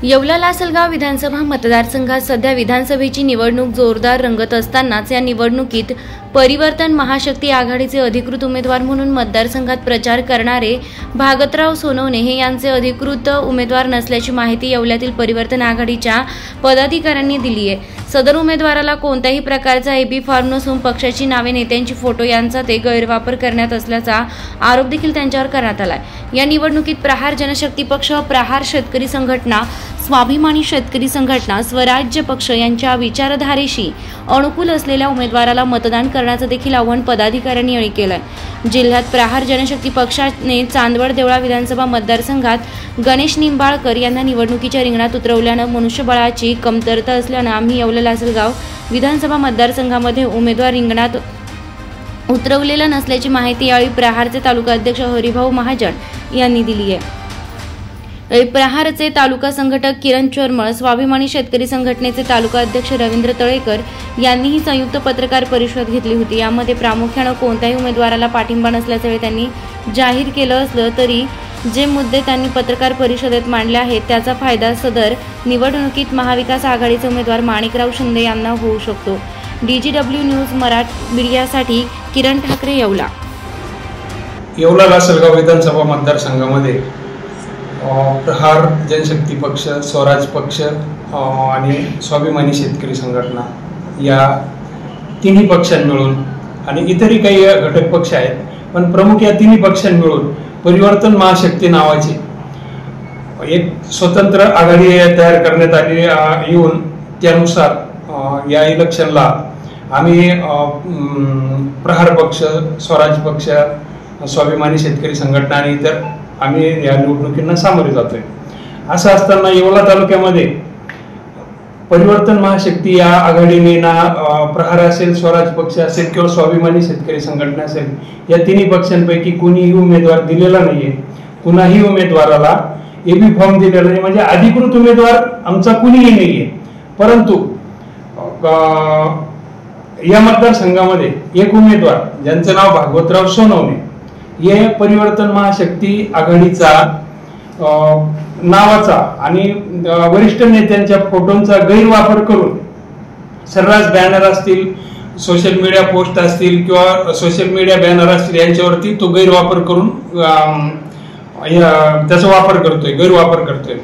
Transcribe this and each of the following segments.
येवला लासलगाव विधानसभा मतदारसंघात सध्या विधानसभेची निवडणूक जोरदार रंगत असतानाच या निवडणुकीत परिवर्तन महाशक्ती आघाडीचे अधिकृत उमेदवार म्हणून मतदारसंघात प्रचार करणारे भागतराव सोनवणे हे यांचे अधिकृत उमेदवार नसल्याची माहिती येवल्यातील परिवर्तन आघाडीच्या पदाधिकाऱ्यांनी दिली आहे। सदर उमेदवाराला कोणत्याही प्रकारचा एबी फॉर्म नसून पक्षाची नावे, नेत्यांची फोटो यांचा ते गैरवापर करण्यात असल्याचा आरोप देखील त्यांच्यावर करण्यात आलाय। या निवडणुकीत प्रहार जनशक्ती पक्ष, प्रहार शेतकरी संघटना, स्वाभिमानी शेतकरी संघटना, स्वराज्य पक्ष यांच्या विचारधारेशी अनुकूल असलेल्या उमेदवाराला मतदान करण्याचं देखील आवाहन पदाधिकाऱ्यांनी केलंय। जिल्ह्यात प्रहार जनशक्ती पक्षाने चांदवड देवळा विधानसभा मतदारसंघात गणेश निंबाळकर यांना निवडणुकीच्या रिंगणात उतरवल्यानं मनुष्यबळाची कमतरता असल्यानं आम्ही येवला लासलगाव विधानसभा मतदारसंघामध्ये उमेदवार रिंगणात उतरवलेला नसल्याची माहिती यावेळी प्रहारचे तालुका अध्यक्ष हरिभाऊ महाजन यांनी दिली आहे। प्रहारचे तालुका संघटक किरण चोरमळ, स्वाभिमानी शेतकरी संघटनेचे तालुका अध्यक्ष रवींद्र तळेकर यांनीही संयुक्त पत्रकार परिषद घेतली होती। यामध्ये प्रामुख्याने कोणत्याही उमेदवाराला पाठिंबा नसल्याचे त्यांनी जाहीर केलं असलं तरी जे मुद्दे त्यांनी पत्रकार परिषदेत मांडले आहेत त्याचा फायदा सदर निवडणुकीत महाविकास आघाडीचे उमेदवार माणिकराव शिंदे यांना होऊ शकतो। DGW न्यूज मराठी मीडियासाठी किरण ठाकरे, येवला। येवला लासलगाव विधानसभा मतदारसंघामध्ये प्रहार जनशक्ती पक्ष, स्वराज पक्ष आणि स्वाभिमानी शेतकरी संघटना या तिन्ही पक्षांनी मिळून आणि इतरही काही घटक पक्ष आहेत, पण प्रमुख या तिन्ही पक्षांनी मिळून परिवर्तन महाशक्ती नावाची एक स्वतंत्र आघाडी तयार करण्यात आली येऊन त्यानुसार या इलेक्शनला आम्ही प्रहार पक्ष, स्वराज पक्ष, स्वाभिमानी शेतकरी संघटना आणि इतर आम्ही या निवडणुकींना सामोरे जातोय। असं असताना येवला तालुक्यामध्ये परिवर्तन महाशक्ती या आघाडीने ना प्रहार असेल, स्वराज पक्ष असेल किंवा स्वाभिमानी शेतकरी संघटना असेल या तिन्ही पक्षांपैकी कुणीही उमेदवार दिलेला नाहीये। कुणाही उमेदवाराला एबी फॉर्म दिलेला नाही, म्हणजे अधिकृत उमेदवार आमचा कुणीही नाहीये। परंतु या मतदारसंघामध्ये एक उमेदवार ज्यांचं नाव भागवतराव सोनवणे हे परिवर्तन महाशक्ती आघाडीचा नावाचा आणि वरिष्ठ नेत्यांच्या फोटोंचा गैरवापर करून सर्रास बॅनर असतील, सोशल मीडिया पोस्ट असतील किंवा सोशल मीडिया बॅनर असतील यांच्यावरती तो गैरवापर करून त्याचा वापर करतोय, गैरवापर करतोय।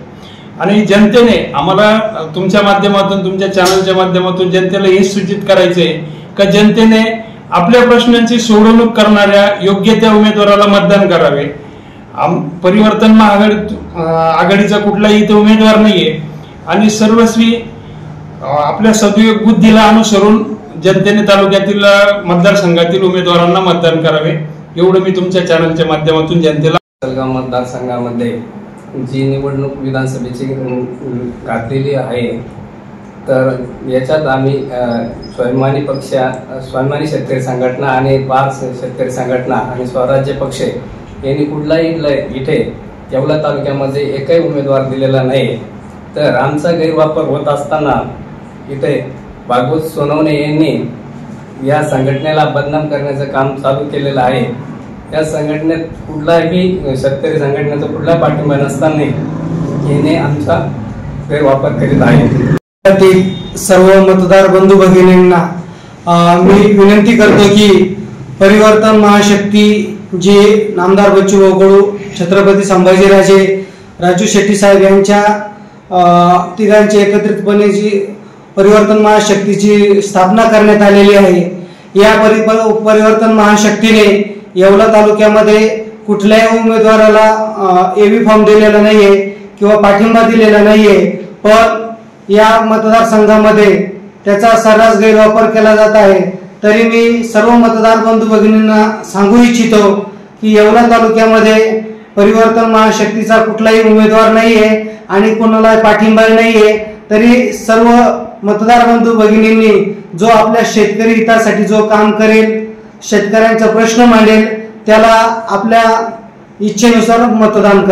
आणि जनतेने आम्हाला तुमच्या माध्यमातून, तुमच्या चॅनलच्या माध्यमातून जनतेला हे सूचित करायचंय का जनतेने आपल्या प्रश्नांची सोडवणूक करणाऱ्या योग्य त्या उमेदवाराला मतदान करावे। परिवर्तन आघाडीचा कुठलाही इथे उमेदवार नाहीये आणि सर्वस्वी आपल्या सदुयोग बुद्धीला अनुसरून जनतेने तालुक्यातील मतदारसंघातील उमेदवारांना मतदान करावे, एवढं मी तुमच्या चॅनलच्या माध्यमातून जनतेला। लासलगाव मतदारसंघामध्ये जी निवडणूक विधानसभेची घातलेली आहे तर याच्यात आम्ही स्वाभिमानी पक्ष, स्वाभिमानी शेतकरी संघटना आणि प्रहार शेतकरी संघटना आणि स्वराज्य पक्ष यांनी कुठलाही इथे येवला तालुक्यामध्ये एकही उमेदवार दिलेला नाही। तर आमचा गैरवापर होत असताना इथे भागवत सोनवणे यांनी या संघटनेला बदनाम करण्याचं काम चालू केलेलं आहे। या संघटनेत कुठलाही शेतकरी संघटनेचा कुठला पाठिंबा नसताना याने आमचा गैरवापर करीत आहे। सर्व मतदार बंधू भगिनींना मी विनंती करतो की परिवर्तन महाशक्ती जे नामदार बच्चू कडू, छत्रपती संभाजीराजे, राजू शेट्टी साहेब यांच्या तिघांची एकत्रितपणे जी परिवर्तन महाशक्तीची स्थापना करण्यात आलेली आहे, या परिवर्तन महाशक्तीने येवला तालुक्यामध्ये कुठल्याही उमेदवाराला एबी फॉर्म दिलेला नाहीये किंवा पाठिंबा दिलेला नाहीये, पण या मतदारसंघामध्ये त्याचा सर्रास गैरवापर केला जात आहे। तरी मी सर्व मतदार बंधू भगिनींना सांगू इच्छितो की येवला तालुक्यामध्ये परिवर्तन महाशक्तीचा कुठलाही उमेदवार नाहीये आणि कोणाला पाठिंबा नाहीये। तरी सर्व मतदार बंधू भगिनींनी जो आपल्या शेतकरी हितासाठी जो काम करेल, शेतकऱ्यांचा प्रश्न मांडेल, त्याला आपल्या इच्छेनुसार मतदान करा।